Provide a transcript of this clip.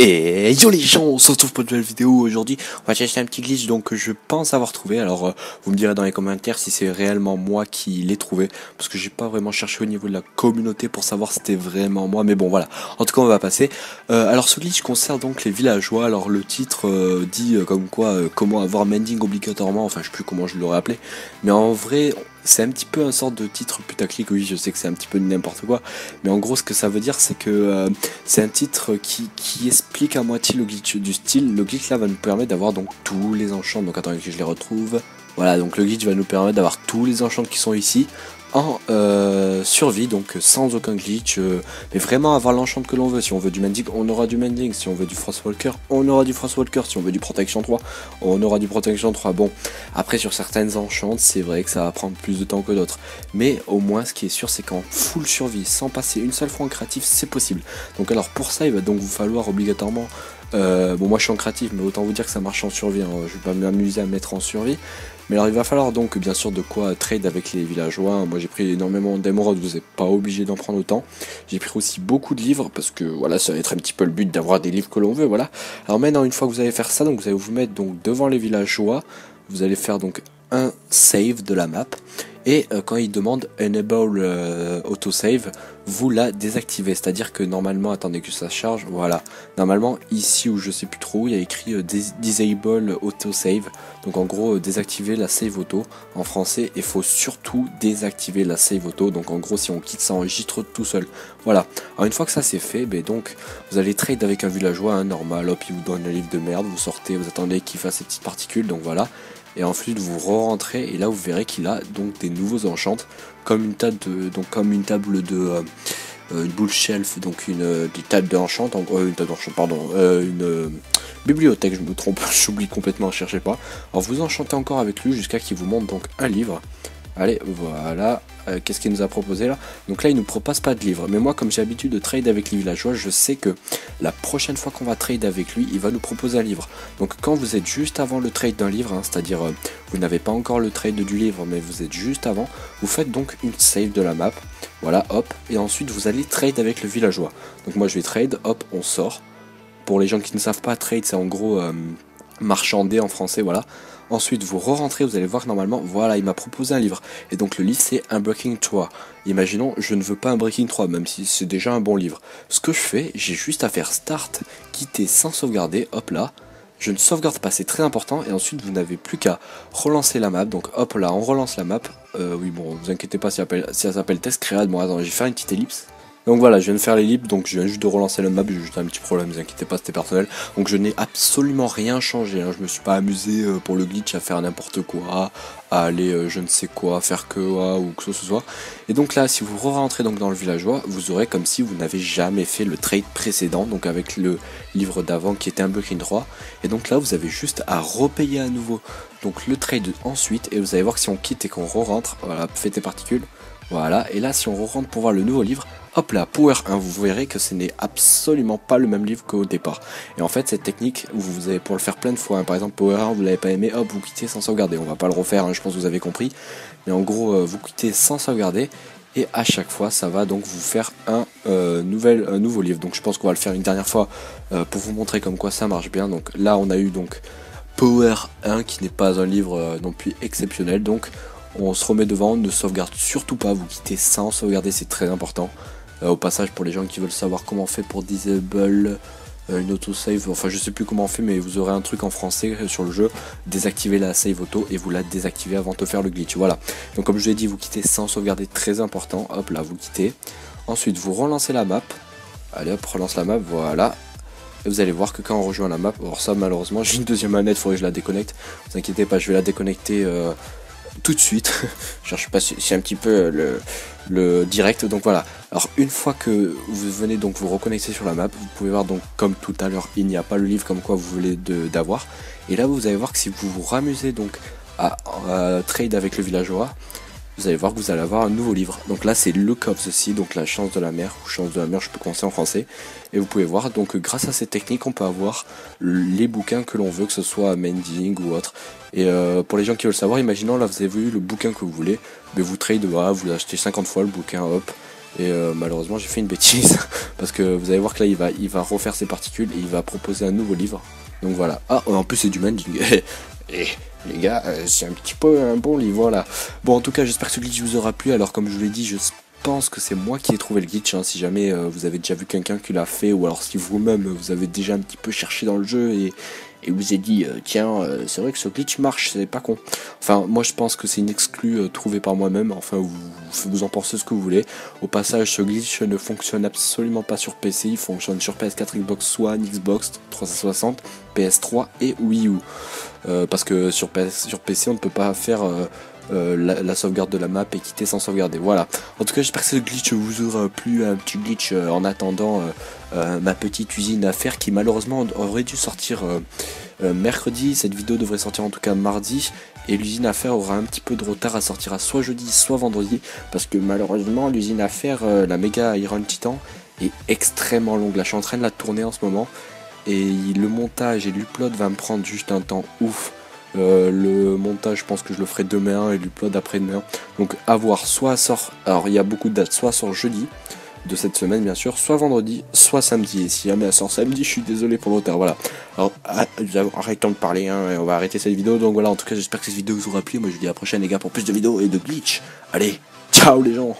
Et yo les gens, on se retrouve pour une nouvelle vidéo aujourd'hui. On va tester un petit glitch donc que je pense avoir trouvé. Alors vous me direz dans les commentaires si c'est réellement moi qui l'ai trouvé, parce que j'ai pas vraiment cherché au niveau de la communauté pour savoir si c'était vraiment moi. Mais bon voilà, en tout cas on va passer. Alors ce glitch concerne donc les villageois. Alors le titre dit comme quoi comment avoir mending obligatoirement. Enfin je sais plus comment je l'aurais appelé, mais en vrai c'est un petit peu un sorte de titre putaclic. Oui, je sais que c'est un petit peu n'importe quoi, mais en gros ce que ça veut dire c'est que c'est un titre qui explique à moitié le glitch du style. Le glitch là va nous permettre d'avoir donc tous les enchants. Donc attendez que je les retrouve. Voilà, donc le glitch va nous permettre d'avoir tous les enchants qui sont ici en survie, donc sans aucun glitch, mais vraiment avoir l'enchant que l'on veut. Si on veut du mending, on aura du mending. Si on veut du frostwalker, on aura du frostwalker. Si on veut du protection 3, on aura du protection 3. Bon, après sur certaines enchantes, c'est vrai que ça va prendre plus de temps que d'autres, mais au moins ce qui est sûr, c'est qu'en full survie, sans passer une seule fois en créatif, c'est possible. Donc alors pour ça, il va donc vous falloir obligatoirement bon, moi je suis en créatif, mais autant vous dire que ça marche en survie, hein. Je vais pas m'amuser à mettre en survie. Mais alors il va falloir donc bien sûr de quoi trade avec les villageois. Moi j'ai pris énormément d'émeraudes, vous n'êtes pas obligé d'en prendre autant. J'ai pris aussi beaucoup de livres, parce que voilà, ça va être un petit peu le but d'avoir des livres que l'on veut, voilà. Alors maintenant, une fois que vous allez faire ça, donc vous allez vous mettre donc devant les villageois. Vous allez faire donc un save de la map. Et quand il demande Enable Autosave, vous la désactivez. C'est-à-dire que normalement, attendez que ça charge, voilà. Normalement, ici où je sais plus trop, il y a écrit Disable Autosave. Donc en gros, désactiver la save auto en français. Il faut surtout désactiver la save auto. Donc en gros, si on quitte, ça enregistre tout seul. Voilà. Alors une fois que ça c'est fait, ben donc vous allez trade avec un villageois, hein, normal. Hop, il vous donne un livre de merde, vous sortez, vous attendez qu'il fasse ses petites particules. Donc voilà. Et ensuite vous re-rentrez et là vous verrez qu'il a donc des nouveaux enchants comme une table de une bull shelf, donc une table d'enchant, une table d'enchant, pardon, une bibliothèque, je me trompe, j'oublie complètement, cherchez pas. Alors vous enchantez encore avec lui jusqu'à qu'il vous montre donc un livre. Allez, voilà. Qu'est-ce qu'il nous a proposé là? Donc là il nous propose pas de livre, mais moi comme j'ai l'habitude de trade avec les villageois, je sais que la prochaine fois qu'on va trade avec lui, il va nous proposer un livre. Donc quand vous êtes juste avant le trade d'un livre, hein, c'est-à-dire vous n'avez pas encore le trade du livre, mais vous êtes juste avant, vous faites donc une save de la map, voilà, hop, et ensuite vous allez trade avec le villageois. Donc moi je vais trade, hop, on sort. Pour les gens qui ne savent pas, trade c'est en gros marchander en français, voilà. Ensuite vous re-rentrez, vous allez voir que normalement, voilà, il m'a proposé un livre. Et donc le livre c'est un Breaking 3. Imaginons, je ne veux pas un Breaking 3, même si c'est déjà un bon livre. Ce que je fais, j'ai juste à faire Start, quitter sans sauvegarder, hop là. Je ne sauvegarde pas, c'est très important. Et ensuite vous n'avez plus qu'à relancer la map. Donc hop là, on relance la map. Oui bon, vous inquiétez pas si ça s'appelle test créade. Bon attends, je vais faire une petite ellipse. Donc voilà, je viens de faire l'ellipse, donc je viens juste de relancer le map, j'ai juste un petit problème, ne vous inquiétez pas, c'était personnel. Donc je n'ai absolument rien changé, hein. Je me suis pas amusé pour le glitch à faire n'importe quoi, à aller je ne sais quoi, faire que ou que ce soit. Et donc là, si vous re-rentrez donc dans le villageois, vous aurez comme si vous n'avez jamais fait le trade précédent, donc avec le livre d'avant qui était un Breaking 3. Et donc là, vous avez juste à repayer à nouveau donc le trade ensuite, et vous allez voir que si on quitte et qu'on re-rentre, voilà, faites tes particules, voilà, et là si on re-rentre pour voir le nouveau livre, hop là, Power 1, vous verrez que ce n'est absolument pas le même livre qu'au départ. Et en fait, cette technique, vous avez pour le faire plein de fois, hein. Par exemple, Power 1, vous l'avez pas aimé, hop, vous quittez sans sauvegarder. On va pas le refaire, hein, je pense que vous avez compris. Mais en gros, vous quittez sans sauvegarder, et à chaque fois, ça va donc vous faire un nouveau livre. Donc je pense qu'on va le faire une dernière fois pour vous montrer comme quoi ça marche bien. Donc là, on a eu donc Power 1, qui n'est pas un livre non plus exceptionnel. Donc on se remet devant, ne sauvegarde surtout pas, vous quittez sans sauvegarder, c'est très important. Au passage, pour les gens qui veulent savoir comment on fait pour disable une autosave, enfin je sais plus comment on fait, mais vous aurez un truc en français sur le jeu, désactiver la save auto et vous la désactivez avant de faire le glitch, voilà. Donc comme je l'ai dit, vous quittez sans sauvegarder, très important, hop là vous quittez. Ensuite vous relancez la map, allez hop, relance la map, voilà. Et vous allez voir que quand on rejoint la map, alors ça malheureusement j'ai une deuxième manette, il faudrait que je la déconnecte, ne vous inquiétez pas, je vais la déconnecter tout de suite. Je sais pas si c'est un petit peu le direct, donc voilà. Alors une fois que vous venez donc vous reconnecter sur la map, vous pouvez voir donc comme tout à l'heure il n'y a pas le livre comme quoi vous voulez d'avoir, et là vous allez voir que si vous vous ramusez donc à trade avec le villageois, vous allez voir que vous allez avoir un nouveau livre. Donc là c'est Luck of the Sea, donc la chance de la mer, ou chance de la mer, je peux commencer en français. Et vous pouvez voir, donc grâce à cette technique, on peut avoir les bouquins que l'on veut, que ce soit mending ou autre. Et pour les gens qui veulent savoir, imaginons là vous avez vu le bouquin que vous voulez, mais vous trade, voilà, vous l'achetez 50 fois le bouquin, hop. Et malheureusement j'ai fait une bêtise parce que vous allez voir que là il va refaire ses particules et il va proposer un nouveau livre. Donc voilà. Ah, en plus c'est du mending. Et les gars, c'est un petit peu un bon livre, voilà. Bon, en tout cas, j'espère que ce glitch vous aura plu. Alors, comme je vous l'ai dit, je pense que c'est moi qui ai trouvé le glitch. Hein, si jamais vous avez déjà vu quelqu'un qui l'a fait, ou alors si vous-même vous avez déjà un petit peu cherché dans le jeu et vous avez dit tiens, c'est vrai que ce glitch marche, c'est pas con. Enfin, moi je pense que c'est une exclue trouvée par moi-même. Enfin, vous en pensez ce que vous voulez. Au passage, ce glitch ne fonctionne absolument pas sur PC. Il fonctionne sur PS4, Xbox One, Xbox 360, PS3 et Wii U. Parce que sur PC on ne peut pas faire la sauvegarde de la map et quitter sans sauvegarder. Voilà. En tout cas, j'espère que ce glitch vous aura plu. Un petit glitch en attendant ma petite usine à faire qui malheureusement aurait dû sortir mercredi. Cette vidéo devrait sortir en tout cas mardi. Et l'usine à faire aura un petit peu de retard, à sortira soit jeudi soit vendredi. Parce que malheureusement, l'usine à faire, la méga Iron Titan, est extrêmement longue. Là, je suis en train de la tourner en ce moment. Et le montage et l'upload va me prendre juste un temps ouf. Le montage, je pense que je le ferai demain et l'upload après-demain. Donc à voir, soit sort, alors il y a beaucoup de dates, soit sort jeudi de cette semaine bien sûr, soit vendredi, soit samedi. Et si jamais elle sort samedi, je suis désolé pour le retard. Voilà. Alors arrêtons de parler, hein, on va arrêter cette vidéo. Donc voilà, en tout cas j'espère que cette vidéo vous aura plu. Moi je vous dis à la prochaine les gars pour plus de vidéos et de glitch. Allez, ciao les gens.